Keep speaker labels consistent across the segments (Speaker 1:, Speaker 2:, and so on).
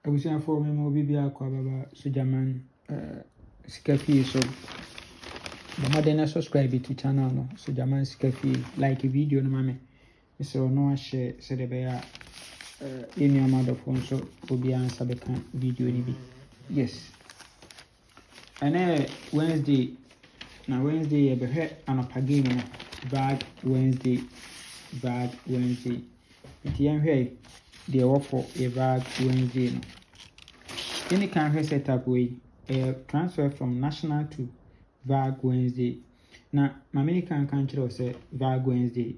Speaker 1: abusia for me mo bibia kwa baba Sujaman Sikafi so mama dey na subscribe to channel no Sujaman Sikafi like video no mame so no share so de be ya any amount phone so obi answer be kan video ni bi yes and Wednesday e be he anopa game no Vag Wednesday iti yan hwe the offer a Vag Wednesday no any can setup way transfer from national to Vag Wednesday. Na mamini kan kiro say Vag Wednesday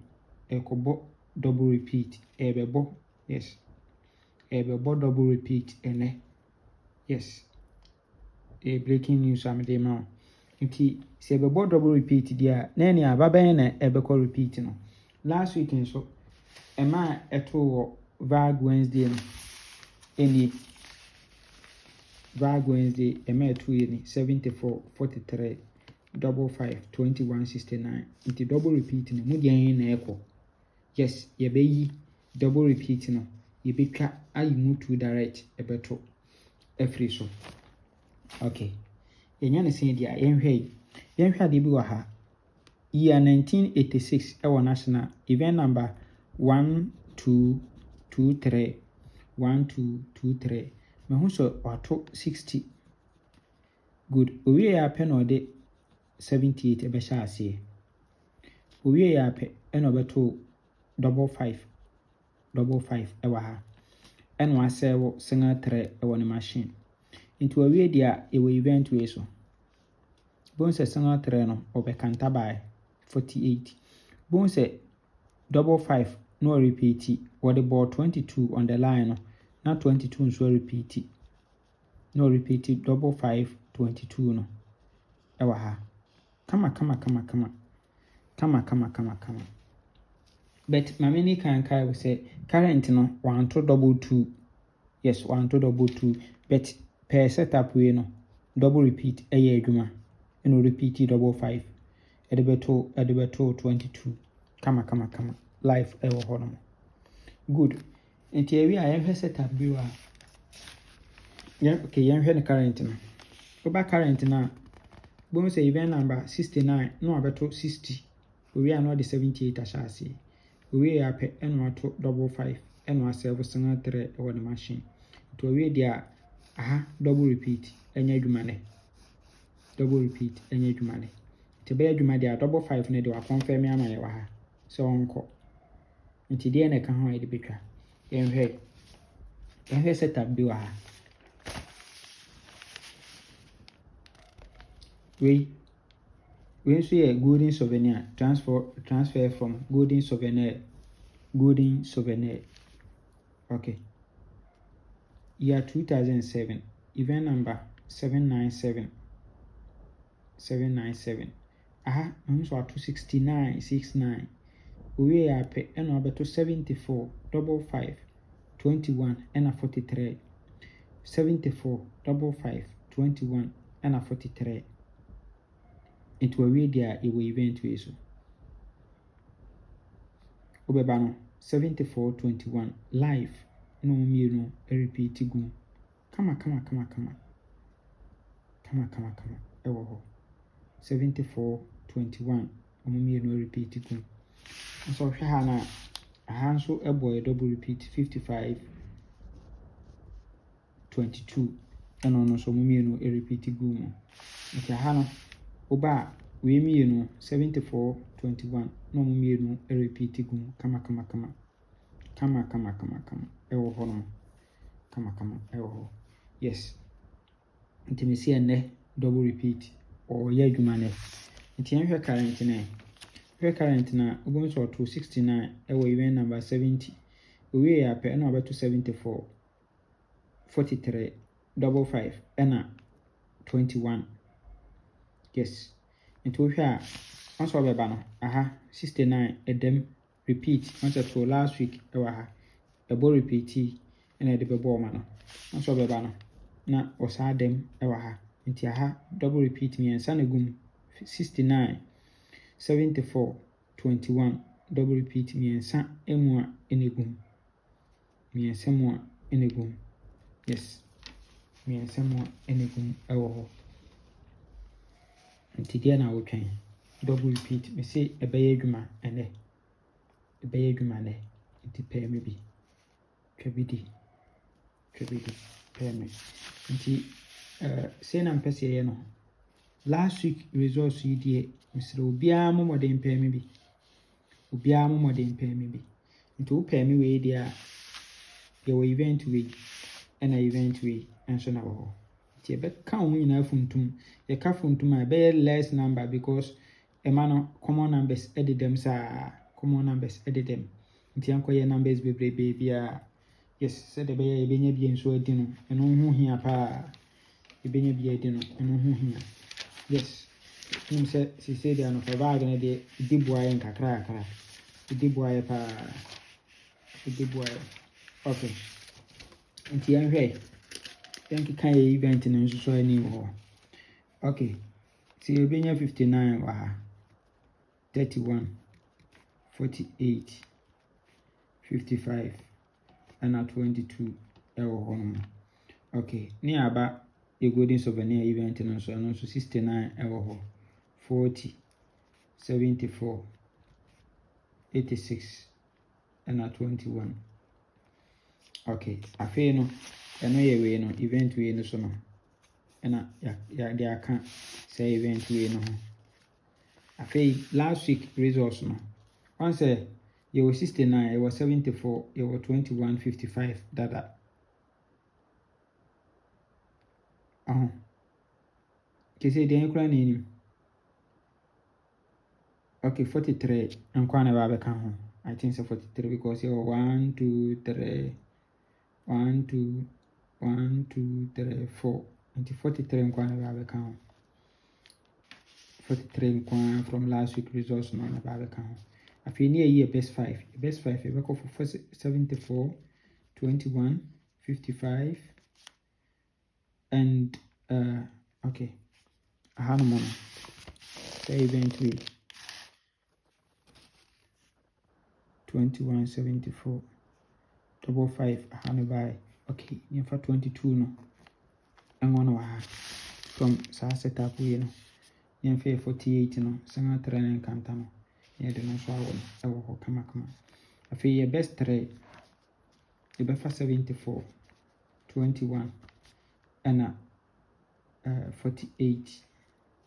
Speaker 1: kobo double repeat ebebo yes ebebo double repeat ene yes breaking news am dey ma nti se ebebo double repeat dia na ene ababen na ebeko repeat no last week nso ema eto Vag Wednesday no eni Vag Wednesday ema eto eni 74 43 55 21 69 nti double repeat no mu dia na eko yes ye be yi double repeat no ye betwa ayi mu to direct ebeto every so okay yenya ne sen dia yenhwe de bi wa ha year 1986 ewo national event number 1223 me hu so wato 60 good owie ya pe no de 78 ebe sha ase owie ya pe eno beto 55 ewa ha eno asewo singa 3 ewo ne machine into owie dia ewo event we so bonse singa 3 no obekanta by 48 bonse 55 no repeat what the ball 22 on the line no na 22 so repeat no repeat 55 22 no ewa ha kama but mamini kan kai we say current no 1 to double 2 yes 1 to double 2 but per setup we no double repeat eye adwuma no repeat 55 edebeto 22 kama life ewo hono good enti ewi a yenhwe setup bi wa okay yenhwe ne current no oba current na bon say event number 69 no abeto 60 owi ano de 78 ashasi owi ya pe eno ato 55 eno asave singa 3 ewo ne machine to owi dia double repeat enya adwuma ne te be adwuma dia 55 ne de wa confirm ama ye wa ha so onko nti de na ka ho ide betwa yenhwe setup bi wa ha we so ye golden souvenir transfer from golden souvenir okay year 2007 event number 797 so to 69 we ya pe eno abeto 74 55 21 and 43 74 55 21 and 43 into a radio event we so obeba no 74 21 live no mienu repeat gu kama ewo ho 74 21 mienu repeat gu so hwe ha na so eboy double repeat 55 22 no so mienu repeat gu mo nti ha no oba we mienu 74 21 no mienu repeat gu kama ewo ho no kama ewo ho yes nti me see ene double repeat o ya adwuma ne nti en hwe current na obo so to 69 ewo event number 70 owie ya pe na obeto 74 43 55 ena 21 yes nti wo hwe a onso obeba no 69 edem repeat once to last week ewa ha ebo repeat ena de bebo ma no onso obeba no na osa dem ewa ha nti double repeat mi ensa na gum 69 74 21 double repeat mi ensa emu a enegum mi ensa mu a enegum Yes. Mmiɛnsa mu ɛna gum ɛwɔ hɔ. Nti deɛ na wotwɛn. Double repeat. Me say ɛbɛyɛ adwuma ɛnɛ. Ɛbɛyɛ adwuma ɛnɛ. Nti pɛɛ me bi. Twa bi di. Pɛɛ me. Nti sei na mpɛ sɛ yɛyɛ no. Last week results yi deɛ mesrɛ obiara mmɔden pɛɛ me bi. Nti wopɛɛ me wei deɛ a yɛwɔ event wei ɛna event wei nso na wɔ hɔ. Nti yɛbɛka wɔn nyinaa funtum. Yɛka funtum a ɛbɛyɛ less number because ɛma no common numbers ɛdedam saa. Nti yɛnkɔyɛ numbers bebree biara. Yes, sɛdeɛ ɛbɛyɛ yɛbɛnya bi nso adi no ɛno ho hia paa. Yes. Nim sɛ sisei deɛ anɔpa bag no deɛ ɛdi boa yɛ nkakrakra. Ɛdi boa yɛ paa. Okay. Nti yɛnhwɛ. Yɛnkeka yɛ event no nso so ani wɔ hɔ. Okay. Nti yɛbɛnya 59 wɔ ha. 31, 48, 55, ɛna 22 ɛwɔ hɔ nom. Okay. Ne aba yɛ golden souvenir event no nso ɛno nso 69 ɛwɔ hɔ. 40, 74, 86, ɛna 21. Okay. Afei no ɛno yɛ wei no event wei no so no. Ɛna yɛde aka sɛ event wei no ho. Afei last week results no. Once yɛwɔ 69, yɛwɔ 74, yɛwɔ 21, 55 dada. Kese deɛ nkura na anim. Okay, 43 nkwa na ba bɛka ho. I think so 43 because yɛwɔ 1, 2, 3, 1, 2, 3, 4. Nti 43 nkwa na ba bɛka ho. 43 nkwa from last week results no na ba bɛka ho. Afei ne yɛ best 5. Best 5 yɛbɛkɔ for 74, 21, 55 and okay. Aha no mo no. Say event we 21, 74, 55 aha no by. Okay, near 22 no. And one wa from saa setup we no. Near 48 no. Sanga train and kanta no. Near the no so ɛwɔ kama. Afei yɛ best 3 yɛbɛfa 74, 21 ɛna 48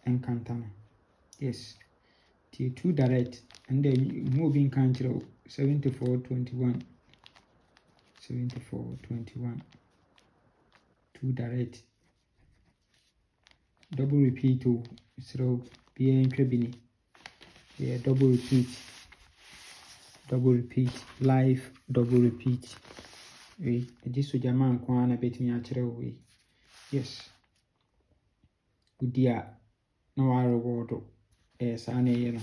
Speaker 1: and kanta no. Yes. Tier 2 direct and then moving control 74, 21. 74, 21. 2 direct. Double repeat to so be in yeah, double repeat, live double repeat. We this with Jaman Kwana bet me a yes. Good dear, no I reward yes, I know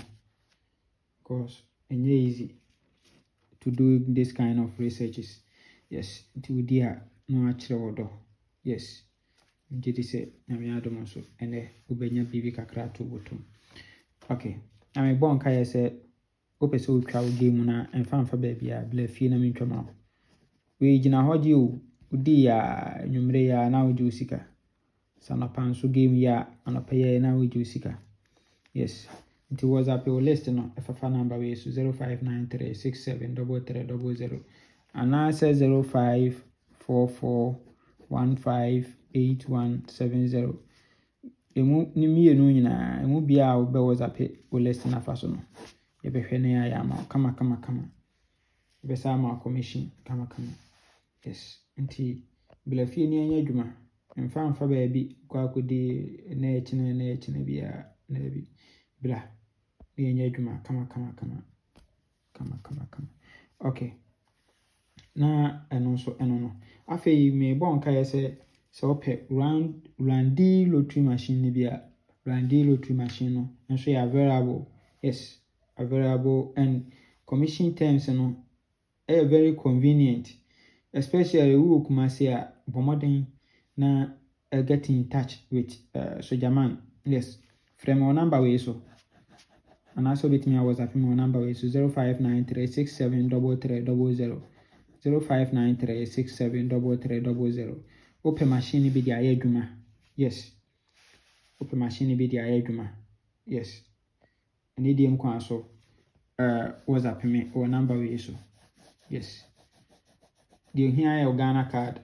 Speaker 1: because it's easy to do this kind of researches. Yes, to dear no actual order. Yes. Did say Namiadom so and Ubenya Bibi Kakra to bottom. Okay. I'm a bon kaya said Opeso crowd game na and fan for baby a blefina mintrama. We jina hodi you udia numrea now jusika. Sanapan so game ya on a payer now jusika. Yes. It was up your list no FFA number way so 0593673300 and I said 0544158170. Emu ni mienu nyina emu bia wo be WhatsApp o list na fa so no. Ye be hwe na ya ma kama. Be sa ma commission kama. Yes. Nti bla fie ni anya adwuma. Mfa ba bi kwa akodi na echine bia na bi. Bla ni anya adwuma kama. Okay. Na eno no. Afei me bon ka yese se ope Randy lottery machine ni bia Randy lottery machine no nso ya available. Yes, available and commission terms no very convenient, especially who kumase a bomoden na get in touch with Sojaman. Yes, from our number way so. And also with me I was at my number way so 0593673300. 0593673300. open machine bi di ayɛ adwuma. Yes. Open machine bi di ayɛ adwuma. Yes. Ani di nkwa so WhatsApp me o number we so. Yes. Di ohia ayɛ Ghana card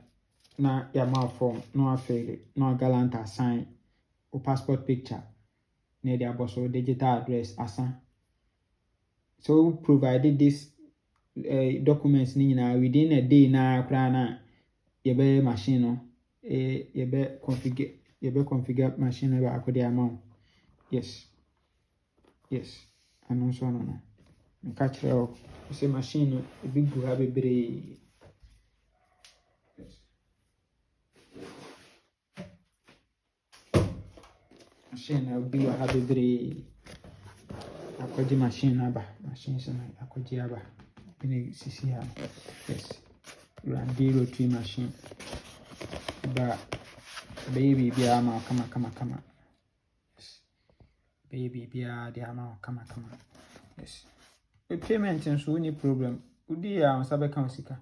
Speaker 1: na ya ma form no afele no gallant assign o passport picture na di aboso digital address asa. So provided this documents ni nyina within a day na kra na yebe machine no yebe configure machine ba akodi ama. Yes. Yes. Ano so no. Nka kire o say machine no ebi gu ha bebre. Machine na obi ha bebre. Akodi machine aba. Machine so na akodi aba. Bini sisi ha. Yes. Randi rotary machine. Ba baby bia ma kama. Yes. Baby bia dia ma kama. Yes. The payment nso any problem. Udi ya onsabe kan sika.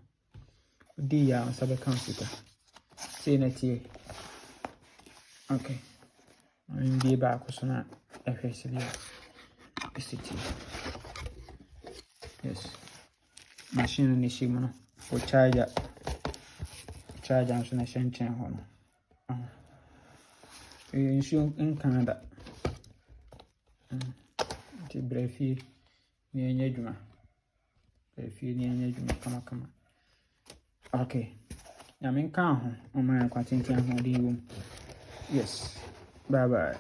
Speaker 1: Say na tie. Okay. Ndi ba ko so na ehwese bia. Yes. Machine ni shimo no. O charger nso na shenchen ho no. In Canada. Ti brefi ni enye adwuma. Kama. Okay. Ya men kan ho o man kwatenti ho di wom. Yes. Bye bye.